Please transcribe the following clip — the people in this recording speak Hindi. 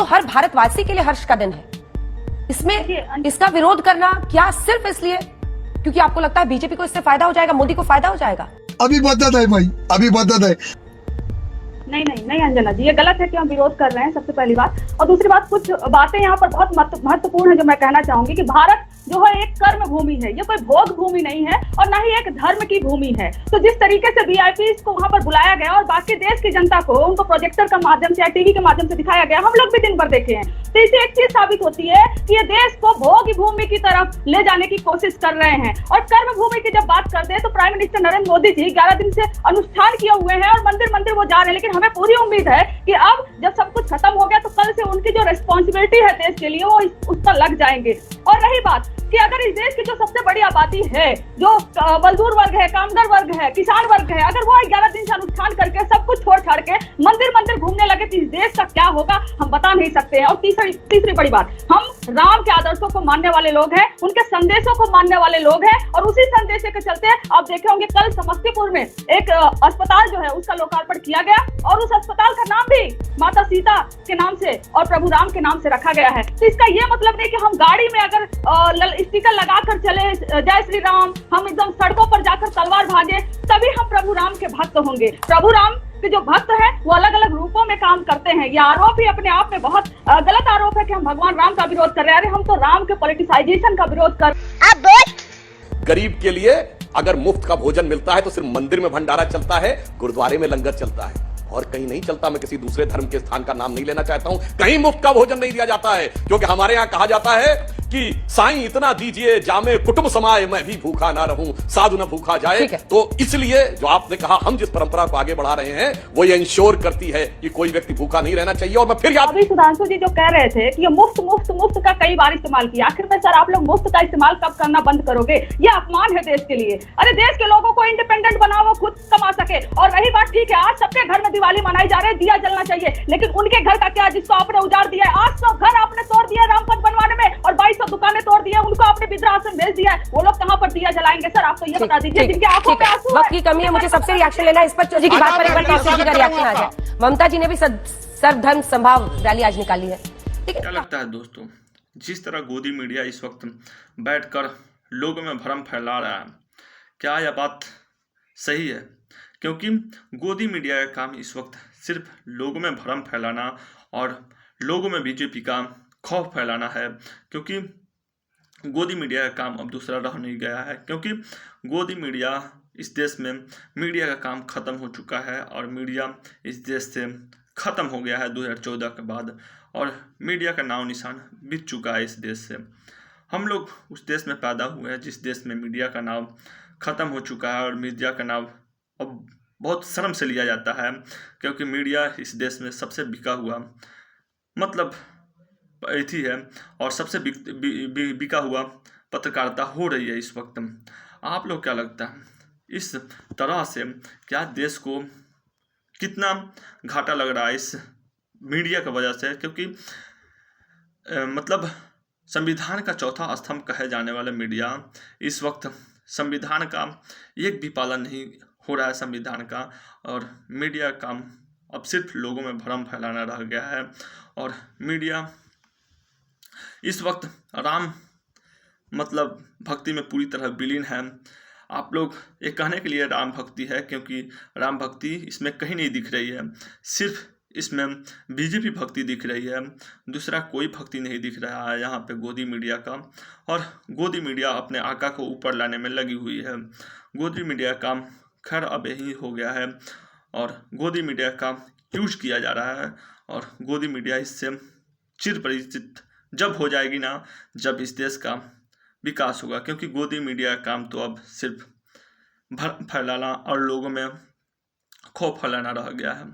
तो हर भारतवासी के लिए हर्ष का दिन है। इसमें इसका विरोध करना क्या सिर्फ इसलिए क्योंकि आपको लगता है बीजेपी को इससे फायदा हो जाएगा, मोदी को फायदा हो जाएगा? अभी बदत है भाई, अभी बदत है। नहीं अंजना जी, ये गलत है कि हम विरोध कर रहे हैं, सबसे पहली बात। और दूसरी बात, कुछ बातें यहाँ पर बहुत महत्वपूर्ण है जो मैं कहना चाहूंगी कि भारत जो है एक कर्म भूमि है, ये कोई भोग भूमि नहीं है और ना ही एक धर्म की भूमि है। तो जिस तरीके से वीआईपी को वहां पर बुलाया गया और बाकी देश की जनता को उनको प्रोजेक्टर के माध्यम से या टीवी के माध्यम से दिखाया गया, हम लोग भी दिन भर देखे हैं, तो इससे एक चीज साबित होती है कि ये देश को भोग भूमि की तरफ ले जाने की कोशिश कर रहे हैं। और कर्म भूमि की जब बात करते हैं तो प्राइम मिनिस्टर नरेंद्र मोदी जी 11 दिन से अनुष्ठान किए हुए हैं और मंदिर वो जा रहे हैं, लेकिन हमें पूरी उम्मीद है कि अब जब सब कुछ खत्म हो गया तो कल से उनकी जो रिस्पॉन्सिबिलिटी है देश के लिए वो उस पर लग जाएंगे। और रही बात कि अगर इस देश की जो सबसे बड़ी आबादी है, जो मजदूर वर्ग है, कामगार वर्ग है, किसान वर्ग है, अगर वो 11 दिन से अनुष्ठान करके सब कुछ छोड़ छाड़ के मंदिर घूमने लगे तो इस देश का क्या होगा हम बता नहीं सकते हैं। और तीसरी बड़ी बात, हम राम के आदर्शों को मानने वाले लोग हैं, उनके संदेशों को मानने वाले लोग हैं और उसी संदेश के चलते आप देखे होंगे कल समस्तीपुर में एक अस्पताल जो है उसका लोकार्पण किया गया और उस अस्पताल का नाम भी माता सीता के नाम से और प्रभु राम के नाम से रखा गया है। तो इसका ये मतलब नहीं कि हम गाड़ी में अगर स्टिकर लगाकर चले जय श्री राम, हम एकदम सड़कों पर जाकर तलवार भागे तभी हम प्रभु राम के भक्त होंगे। प्रभु राम के जो भक्त हैं वो अलग अलग रूपों में काम करते हैं। ये आरोप ही अपने आप में बहुत गलत आरोप है कि हम भगवान राम का विरोध कर रहे हैं। अरे हम तो राम के पॉलिटिसाइजेशन का विरोध कर। गरीब के लिए अगर मुफ्त का भोजन मिलता है तो सिर्फ मंदिर में भंडारा चलता है, गुरुद्वारे में लंगर चलता है और कहीं नहीं चलता। मैं किसी दूसरे धर्म के स्थान का नाम नहीं लेना चाहता हूं, कहीं मुफ्त का भोजन नहीं दिया जाता है, क्योंकि हमारे यहां कहा जाता है कि साईं इतना दीजिए जामे कुटुंब समाए, मैं भी भूखा ना रहूं साधु न भूखा जाए। तो इसलिए जो आपने कहा, हम जिस परंपरा को आगे बढ़ा रहे हैं वो ये इंश्योर करती है कि कोई व्यक्ति भूखा नहीं रहना चाहिए। और मैं फिर याद, अभी सुधांशु जी जो कह रहे थे कि ये मुफ्त का कई बार इस्तेमाल किया, आखिर में सर आप लोग मुफ्त का इस्तेमाल कब करना बंद करोगे? ये अपमान है देश के लिए। अरे देश के लोगों को इंडिपेंडेंट बनाओ, खुद कमा सके। और रही बात, ठीक है आज सबके घर में दिवाली मनाई जा रही है, दिया जलना चाहिए, लेकिन उनके घर का क्या जिसको आपने उजाड़ दिया है? 800 घर आपने तोड़ दिया रामपथ बनवाने में और 2200 दुकानें तोड़ दी है, उनको आपने वृद्धाश्रम भेज दिया है, वो लोग कहां पर दिया जलाएंगे? सर आप तो ये बता दीजिए जिनकी आंखों में आंसू है। वक्त की कमी है, मुझे सबसे रिएक्शन लेना है इस पर जी की बात पर। एक बार तासिर जी का रिएक्शन आ जाए। ममता जी ने भी सर्वधर्म संभाव रैली आज निकाली है। क्या लगता है दोस्तों, जिस तरह गोदी मीडिया इस वक्त बैठकर लोगों में भ्रम फैला रहा है, क्या यह बात सही है? क्योंकि गोदी मीडिया का काम इस वक्त सिर्फ लोगों में भ्रम फैलाना और लोगों में बीजेपी का खौफ फैलाना है, क्योंकि गोदी मीडिया का काम अब दूसरा रह नहीं गया है। क्योंकि गोदी मीडिया इस देश में मीडिया का काम खत्म हो चुका है और मीडिया इस देश से खत्म हो गया है 2014 के बाद, और मीडिया का नाम निशान बिक चुका है इस देश से। हम लोग उस देश में पैदा हुए हैं जिस देश में मीडिया का नाम खत्म हो चुका है और मीडिया का नाम अब बहुत शर्म से लिया जाता है, क्योंकि मीडिया इस देश में सबसे बिका हुआ मतलब थी है और सबसे बिका हुआ पत्रकारिता हो रही है इस वक्त। आप लोग क्या लगता है, इस तरह से क्या देश को कितना घाटा लग रहा है इस मीडिया की वजह से? क्योंकि मतलब संविधान का चौथा स्तंभ कहे जाने वाला मीडिया इस वक्त संविधान का एक भी पालन नहीं हो रहा है संविधान का, और मीडिया का काम अब सिर्फ लोगों में भ्रम फैलाना रह गया है। और मीडिया इस वक्त राम मतलब भक्ति में पूरी तरह विलीन है। आप लोग ये कहने के लिए राम भक्ति है, क्योंकि राम भक्ति इसमें कहीं नहीं दिख रही है, सिर्फ इसमें बीजेपी भक्ति दिख रही है, दूसरा कोई भक्ति नहीं दिख रहा है यहाँ पे गोदी मीडिया का। और गोदी मीडिया अपने आका को ऊपर लाने में लगी हुई है। गोदी मीडिया का खैर अब यही हो गया है और गोदी मीडिया का यूज किया जा रहा है, और गोदी मीडिया इससे चिर परिचित जब हो जाएगी ना, जब इस देश का विकास होगा। क्योंकि गोदी मीडिया का काम तो अब सिर्फ भ्रम फैलाना और लोगों में खौफ फैलाना रह गया है।